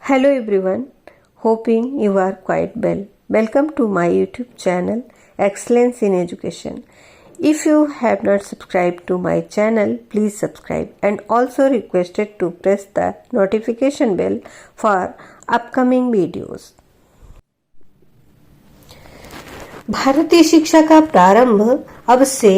Hello everyone, hoping you are quite well. Welcome to my YouTube channel Excellence in Education. If you have not subscribed to my channel, please subscribe and also requested to press the notification bell for upcoming videos. भारतीय शिक्षा का प्रारंभ अब से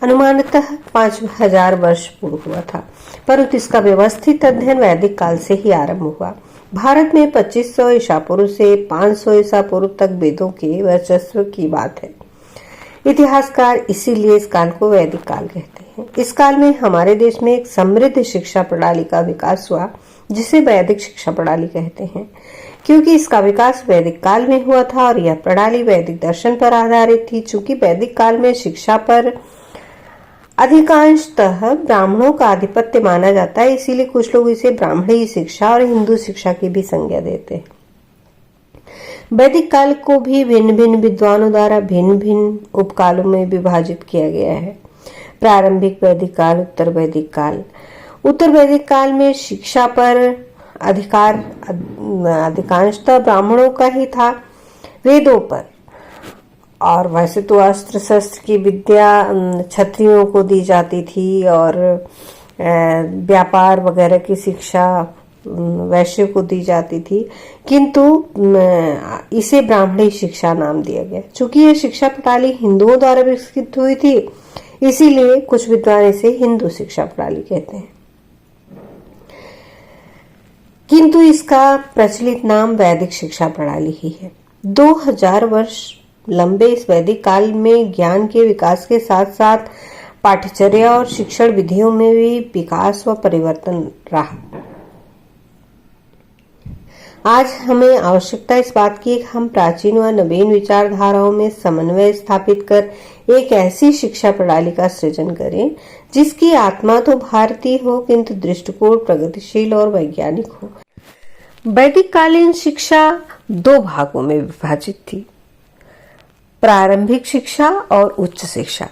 अनुमानतः 5000 वर्ष पूर्व हुआ था, परंतु इसका व्यवस्थित अध्ययन वैदिक काल से ही आरंभ हुआ। भारत में 2500 ईसा पूर्व से 500 ईसा पूर्व तक वेदों के वर्चस्व की बात है। इतिहासकार इसीलिए इस काल को वैदिक काल कहते हैं। इस काल में हमारे देश में एक समृद्ध शिक्षा प्रणाली का विकास हुआ, जिसे वैदिक शिक्षा प्रणाली कहते हैं, क्योंकि इसका विकास वैदिक काल में हुआ था और यह प्रणाली वैदिक दर्शन पर आधारित थी। चूंकि वैदिक काल में शिक्षा पर अधिकांशतः ब्राह्मणों का आधिपत्य माना जाता है, इसीलिए कुछ लोग इसे ब्राह्मणी शिक्षा और हिंदू शिक्षा की भी संज्ञा देते हैं। वैदिक काल को भी भिन्न भिन्न विद्वानों द्वारा भिन्न भिन्न उपकालों में विभाजित किया गया है। प्रारंभिक वैदिक काल, उत्तर वैदिक काल। उत्तर वैदिक काल में शिक्षा पर अधिकार अधिकांशतः ब्राह्मणों का ही था। वेदों पर और वैसे तो अस्त्र शस्त्र की विद्या क्षत्रियों को दी जाती थी और व्यापार वगैरह की शिक्षा वैश्य को दी जाती थी, किंतु इसे ब्राह्मणी शिक्षा नाम दिया गया। चूंकि यह शिक्षा प्रणाली हिंदुओं द्वारा विकसित हुई थी, इसीलिए कुछ विद्वान इसे हिंदू शिक्षा प्रणाली कहते हैं, किंतु इसका प्रचलित नाम वैदिक शिक्षा प्रणाली ही है। 2000 वर्ष लंबे इस वैदिक काल में ज्ञान के विकास के साथ साथ पाठ्यचर्या और शिक्षण विधियों में भी विकास व परिवर्तन रहा। आज हमें आवश्यकता इस बात की कि हम प्राचीन व नवीन विचारधाराओं में समन्वय स्थापित कर एक ऐसी शिक्षा प्रणाली का सृजन करें जिसकी आत्मा तो भारतीय हो, किंतु दृष्टिकोण प्रगतिशील और वैज्ञानिक हो। वैदिक कालीन शिक्षा 2 भागों में विभाजित थी, प्रारंभिक शिक्षा और उच्च शिक्षा।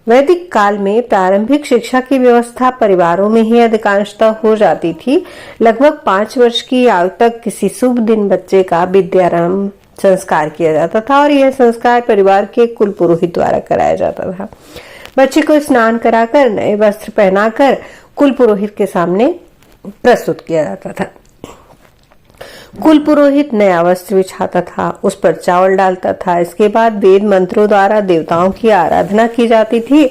वैदिक काल में प्रारंभिक शिक्षा की व्यवस्था परिवारों में ही अधिकांशतः हो जाती थी। लगभग 5 वर्ष की आयु तक किसी शुभ दिन बच्चे का विद्यारंभ संस्कार किया जाता था और यह संस्कार परिवार के कुल पुरोहित द्वारा कराया जाता था। बच्चे को स्नान कराकर नए वस्त्र पहनाकर कुल पुरोहित के सामने प्रस्तुत किया जाता था। कुल पुरोहित नया वस्त्र बिछाता था, उस पर चावल डालता था। इसके बाद वेद मंत्रों द्वारा देवताओं की आराधना की जाती थी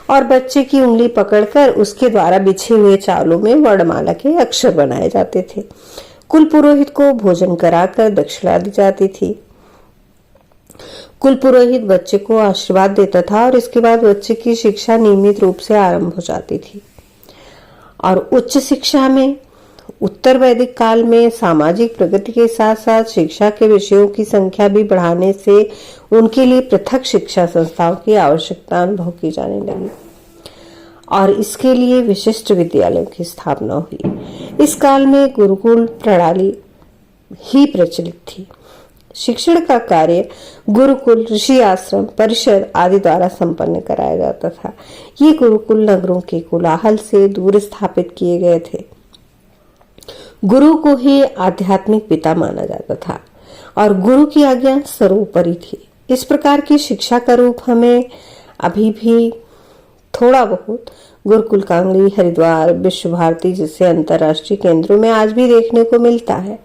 और बच्चे की उंगली पकड़कर उसके द्वारा बिछे हुए चावलों में वर्णमाला के अक्षर बनाए जाते थे। कुल पुरोहित को भोजन कराकर दक्षिणा दी जाती थी। कुल पुरोहित बच्चे को आशीर्वाद देता था और इसके बाद बच्चे की शिक्षा नियमित रूप से आरंभ हो जाती थी। और उच्च शिक्षा में उत्तर वैदिक काल में सामाजिक प्रगति के साथ साथ शिक्षा के विषयों की संख्या भी बढ़ाने से उनके लिए पृथक शिक्षा संस्थाओं की आवश्यकता अनुभव की जाने लगी और इसके लिए विशिष्ट विद्यालयों की स्थापना हुई। इस काल में गुरुकुल प्रणाली ही प्रचलित थी। शिक्षण का कार्य गुरुकुल, ऋषि आश्रम, परिषद आदि द्वारा संपन्न कराया जाता था। ये गुरुकुल नगरों के कोलाहल से दूर स्थापित किए गए थे। गुरु को ही आध्यात्मिक पिता माना जाता था और गुरु की आज्ञा सर्वोपरि थी। इस प्रकार की शिक्षा का रूप हमें अभी भी थोड़ा बहुत गुरुकुल कांगड़ी, हरिद्वार, विश्व भारती जैसे अंतर्राष्ट्रीय केंद्रों में आज भी देखने को मिलता है।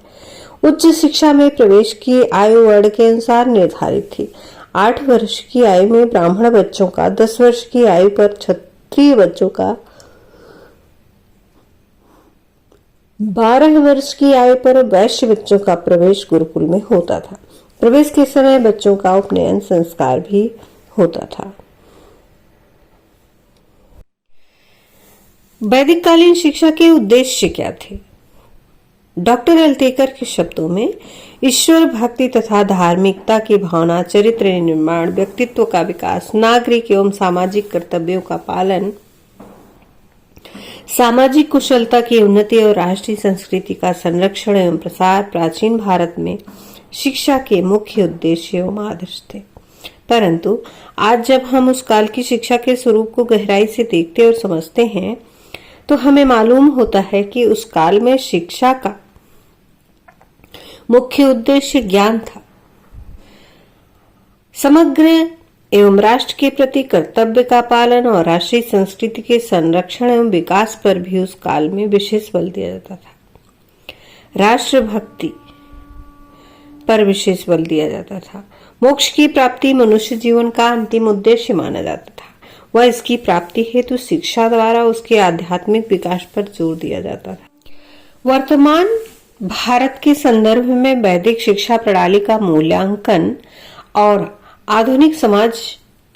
उच्च शिक्षा में प्रवेश की आयु वर्ण के अनुसार निर्धारित थी। 8 वर्ष की आयु में ब्राह्मण बच्चों का, 10 वर्ष की आयु पर क्षत्रिय बच्चों का, 12 वर्ष की आयु पर वैश्य बच्चों का प्रवेश गुरुकुल में होता था। प्रवेश के समय बच्चों का उपनयन संस्कार भी होता था। वैदिक कालीन शिक्षा के उद्देश्य क्या थे? डॉक्टर अल्तेकर के शब्दों में ईश्वर भक्ति तथा धार्मिकता की भावना, चरित्र निर्माण, व्यक्तित्व का विकास, नागरिक एवं सामाजिक कर्तव्यों का पालन, सामाजिक कुशलता की उन्नति और राष्ट्रीय संस्कृति का संरक्षण एवं प्रसार प्राचीन भारत में शिक्षा के मुख्य उद्देश्य एवं आदर्श थे। परंतु आज जब हम उस काल की शिक्षा के स्वरूप को गहराई से देखते और समझते हैं तो हमें मालूम होता है कि उस काल में शिक्षा का मुख्य उद्देश्य ज्ञान था। समग्र एवं राष्ट्र के प्रति कर्तव्य का पालन और राष्ट्रीय संस्कृति के संरक्षण एवं विकास पर भी उस काल में विशेष बल दिया जाता था। राष्ट्रभक्ति पर विशेष बल दिया जाता था। मोक्ष की प्राप्ति मनुष्य जीवन का अंतिम उद्देश्य माना जाता था। वह इसकी प्राप्ति हेतु शिक्षा द्वारा उसके आध्यात्मिक विकास पर जोर दिया जाता था। वर्तमान भारत के संदर्भ में वैदिक शिक्षा प्रणाली का मूल्यांकन और आधुनिक समाज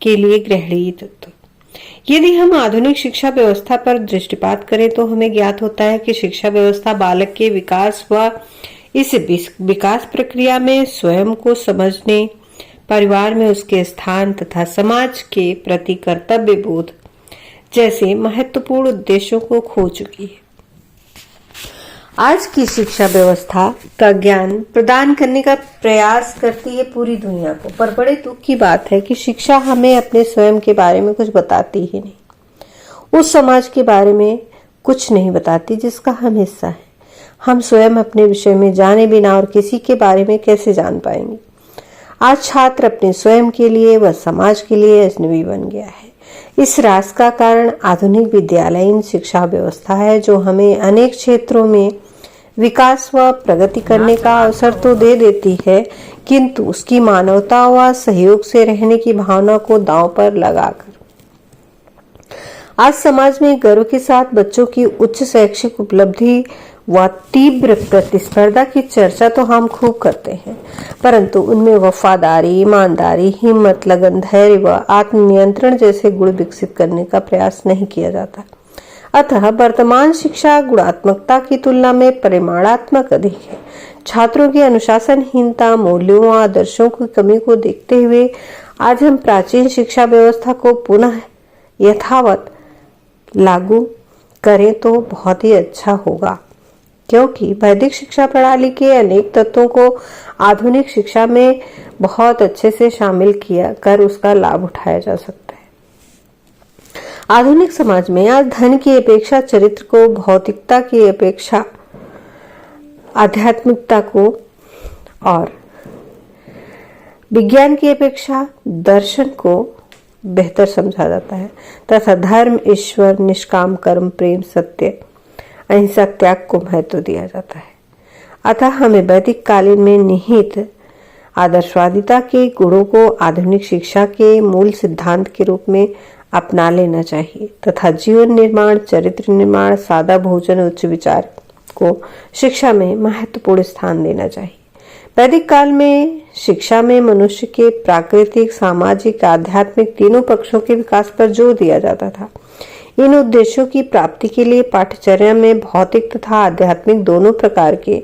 के लिए ग्रहणीय तत्व। यदि हम आधुनिक शिक्षा व्यवस्था पर दृष्टिपात करें तो हमें ज्ञात होता है कि शिक्षा व्यवस्था बालक के विकास व इस विकास प्रक्रिया में स्वयं को समझने, परिवार में उसके स्थान तथा समाज के प्रति कर्तव्य बोध जैसे महत्वपूर्ण उद्देश्यों को खो चुकी है। आज की शिक्षा व्यवस्था का ज्ञान प्रदान करने का प्रयास करती है पूरी दुनिया को, पर बड़े दुख की बात है कि शिक्षा हमें अपने स्वयं के बारे में कुछ बताती ही नहीं। उस समाज के बारे में कुछ नहीं बताती जिसका हम हिस्सा हैं। हम स्वयं अपने विषय में जाने बिना और किसी के बारे में कैसे जान पाएंगे। आज छात्र अपने स्वयं के लिए व समाज के लिए अजनबी बन गया है। इस रास का कारण आधुनिक विद्यालयीन शिक्षा व्यवस्था है, जो हमें अनेक क्षेत्रों में विकास व प्रगति करने का अवसर तो दे देती है, किंतु उसकी मानवता व सहयोग से रहने की भावना को दांव पर लगाकर आज समाज में गर्व के साथ बच्चों की उच्च शैक्षिक उपलब्धि व तीव्र प्रतिस्पर्धा की चर्चा तो हम खूब करते हैं, परंतु उनमें वफादारी, ईमानदारी, हिम्मत, लगन, धैर्य व आत्मनियंत्रण जैसे गुण विकसित करने का प्रयास नहीं किया जाता। अतः वर्तमान शिक्षा गुणात्मकता की तुलना में परिमाणात्मक अधिक है। छात्रों की अनुशासनहीनता, मूल्यों व आदर्शों की कमी को देखते हुए आज हम प्राचीन शिक्षा व्यवस्था को पुनः यथावत लागू करें तो बहुत ही अच्छा होगा, क्योंकि वैदिक शिक्षा प्रणाली के अनेक तत्वों को आधुनिक शिक्षा में बहुत अच्छे से शामिल किया कर उसका लाभ उठाया जा सकता है। आधुनिक समाज में आज धन की अपेक्षा चरित्र को, भौतिकता की अपेक्षा आध्यात्मिकता को और विज्ञान की अपेक्षा दर्शन को बेहतर समझा जाता है तथा धर्म, ईश्वर, निष्काम कर्म, प्रेम, सत्य, अहिंसा, त्याग को महत्व दिया जाता है। अतः हमें वैदिक कालीन में निहित आदर्शवादिता के गुणों को आधुनिक शिक्षा के मूल सिद्धांत के रूप में अपना लेना चाहिए तथा जीवन निर्माण, चरित्र निर्माण, सादा भोजन, उच्च विचार को शिक्षा में महत्वपूर्ण स्थान देना चाहिए। वैदिक काल में शिक्षा में मनुष्य के प्राकृतिक, सामाजिक, आध्यात्मिक तीनों पक्षों के विकास पर जोर दिया जाता था। इन उद्देश्यों की प्राप्ति के लिए पाठ्यचर्या में भौतिक तथा आध्यात्मिक दोनों प्रकार के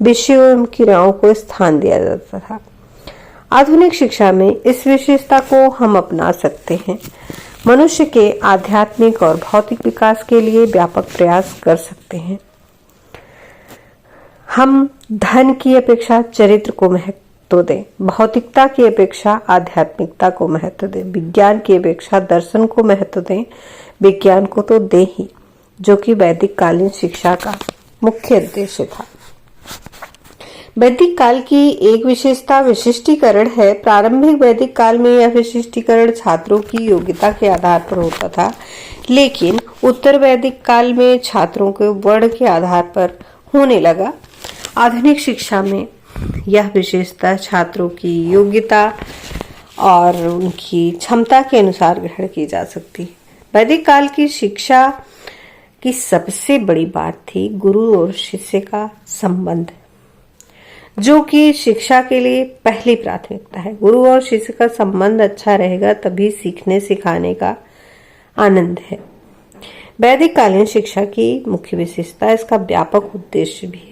विषयों एवं क्रियाओं को स्थान दिया जाता था। आधुनिक शिक्षा में इस विशेषता को हम अपना सकते हैं। मनुष्य के आध्यात्मिक और भौतिक विकास के लिए व्यापक प्रयास कर सकते हैं। हम धन की अपेक्षा चरित्र को महत्व दें, भौतिकता की अपेक्षा आध्यात्मिकता को महत्व दें, विज्ञान की अपेक्षा दर्शन को महत्व दें। विज्ञान को तो दे ही, जो कि वैदिक कालीन शिक्षा का मुख्य उद्देश्य था। वैदिक काल की एक विशेषता विशिष्टीकरण है। प्रारंभिक वैदिक काल में यह विशिष्टीकरण छात्रों की योग्यता के आधार पर होता था, लेकिन उत्तर वैदिक काल में छात्रों के वर्ण के आधार पर होने लगा। आधुनिक शिक्षा में यह विशेषता छात्रों की योग्यता और उनकी क्षमता के अनुसार ग्रहण की जा सकती है। वैदिक काल की शिक्षा की सबसे बड़ी बात थी गुरु और शिष्य का संबंध, जो कि शिक्षा के लिए पहली प्राथमिकता है। गुरु और शिष्य का संबंध अच्छा रहेगा तभी सीखने सिखाने का आनंद है। वैदिक कालीन शिक्षा की मुख्य विशेषता इसका व्यापक उद्देश्य भी है।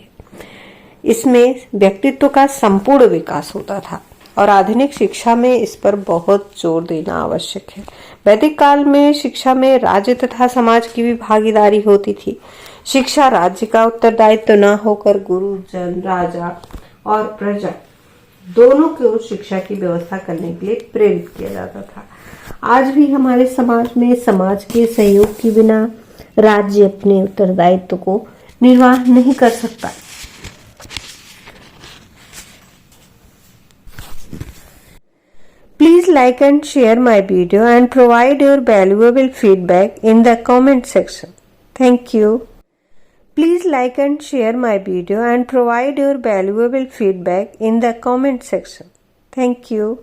इसमें व्यक्तित्व का संपूर्ण विकास होता था और आधुनिक शिक्षा में इस पर बहुत जोर देना आवश्यक है। वैदिक काल में शिक्षा में राज्य तथा समाज की भी भागीदारी होती थी। शिक्षा राज्य का उत्तरदायित्व न होकर गुरु, जन, राजा और प्रजा दोनों को शिक्षा की व्यवस्था करने के लिए प्रेरित किया जाता था। आज भी हमारे समाज में समाज के सहयोग के बिना राज्य अपने उत्तरदायित्व को निर्वाह नहीं कर सकता। Please like and share my video and provide your valuable feedback in the comment section. Thank you. Please like and share my video and provide your valuable feedback in the comment section. Thank you.